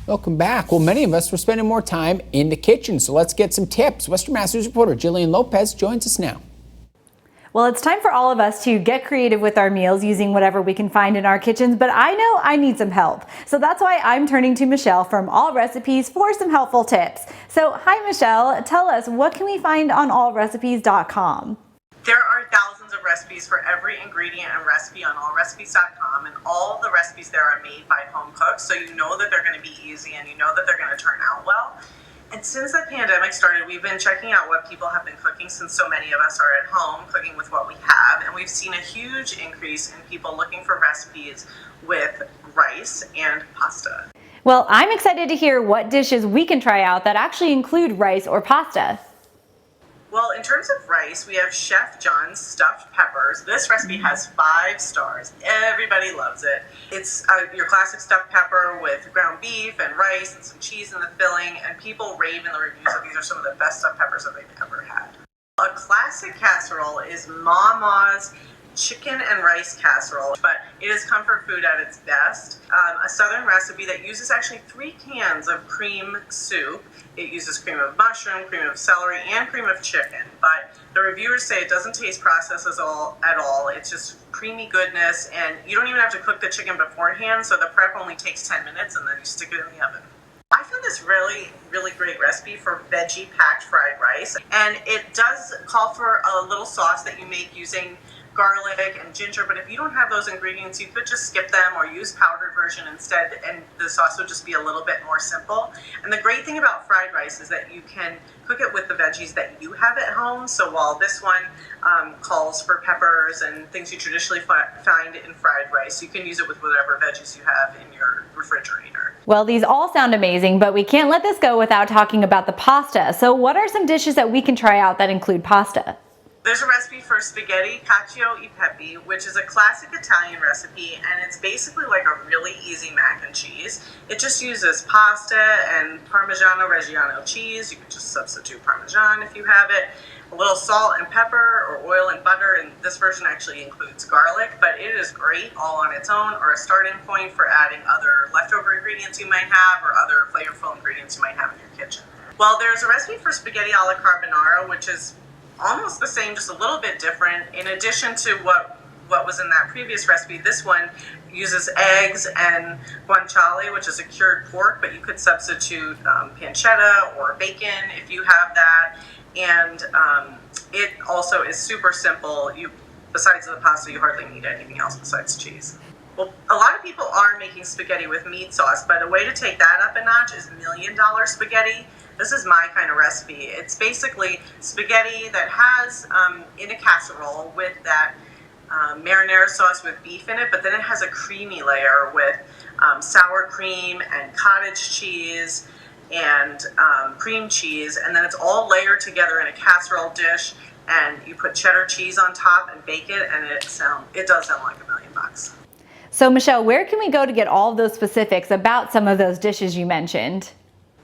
Welcome back. Well, many of us were spending more time in the kitchen, so let's get some tips. Western Mass News reporter Jillian Lopez joins us now. Well, it's time for all of us to get creative with our meals using whatever we can find in our kitchens, but I know I need some help. So that's why I'm turning to Michelle from AllRecipes for some helpful tips. So hi Michelle, tell us, what can we find on AllRecipes.com? There are thousands of recipes for every ingredient and recipe on AllRecipes.com, and all the recipes there are made by home cooks, so you know that they're going to be easy and you know that they're going to turn out well. And since the pandemic started, we've been checking out what people have been cooking, since so many of us are at home cooking with what we have, and we've seen a huge increase in people looking for recipes with rice and pasta. Well, I'm excited to hear what dishes we can try out that actually include rice or pasta. Well, in terms of rice, we have Chef John's stuffed peppers. This recipe has 5 stars. Everybody loves it. It's your classic stuffed pepper with ground beef and rice and some cheese in the filling, and people rave in the reviews that these are some of the best stuffed peppers that they've ever had. A classic casserole is Mama's chicken and rice casserole, but it is comfort food at its best. A southern recipe that uses actually 3 cans of cream soup. It uses cream of mushroom, cream of celery, and cream of chicken, but the reviewers say it doesn't taste processed at all. It's just creamy goodness, and you don't even have to cook the chicken beforehand, so the prep only takes 10 minutes, and then you stick it in the oven. I found this really great recipe for veggie packed fried rice, and it does call for a little sauce that you make using garlic and ginger, but if you don't have those ingredients, you could just skip them or use powdered version instead, and the sauce would just be a little bit more simple. And the great thing about fried rice is that you can cook it with the veggies that you have at home. So while this one calls for peppers and things you traditionally find in fried rice, you can use it with whatever veggies you have in your refrigerator. Well, these all sound amazing, but we can't let this go without talking about the pasta. So what are some dishes that we can try out that include pasta? There's a recipe for spaghetti cacio e pepe, which is a classic Italian recipe, and it's basically like a really easy mac and cheese. It just uses pasta and Parmigiano Reggiano cheese. You can just substitute Parmesan if you have it. A little salt and pepper, or oil and butter, and this version actually includes garlic, but it is great all on its own, or a starting point for adding other leftover ingredients you might have, or other flavorful ingredients you might have in your kitchen. Well, there's a recipe for spaghetti alla carbonara, which is almost the same, just a little bit different. In addition to what was in that previous recipe, this one uses eggs and guanciale, which is a cured pork, but you could substitute pancetta or bacon if you have that. And it also is super simple. Besides the pasta, you hardly need anything else besides cheese. Well, a lot of people are making spaghetti with meat sauce, but a way to take that up a notch is $1 Million Spaghetti. This is my kind of recipe. It's basically spaghetti that has in a casserole with that marinara sauce with beef in it, but then it has a creamy layer with sour cream and cottage cheese and cream cheese, and then it's all layered together in a casserole dish, and you put cheddar cheese on top and bake it, and it does sound like $1 million. So Michelle, where can we go to get all of those specifics about some of those dishes you mentioned?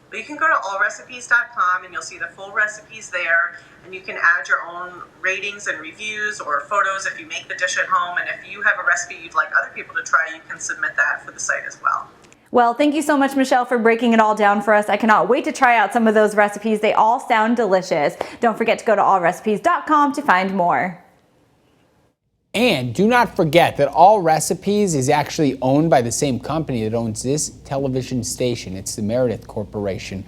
But you can go to allrecipes.com and you'll see the full recipes there, and you can add your own ratings and reviews or photos if you make the dish at home, and if you have a recipe you'd like other people to try, you can submit that for the site as well. Well, thank you so much, Michelle, for breaking it all down for us. I cannot wait to try out some of those recipes. They all sound delicious. Don't forget to go to allrecipes.com to find more. And do not forget that AllRecipes is actually owned by the same company that owns this television station. It's the Meredith Corporation.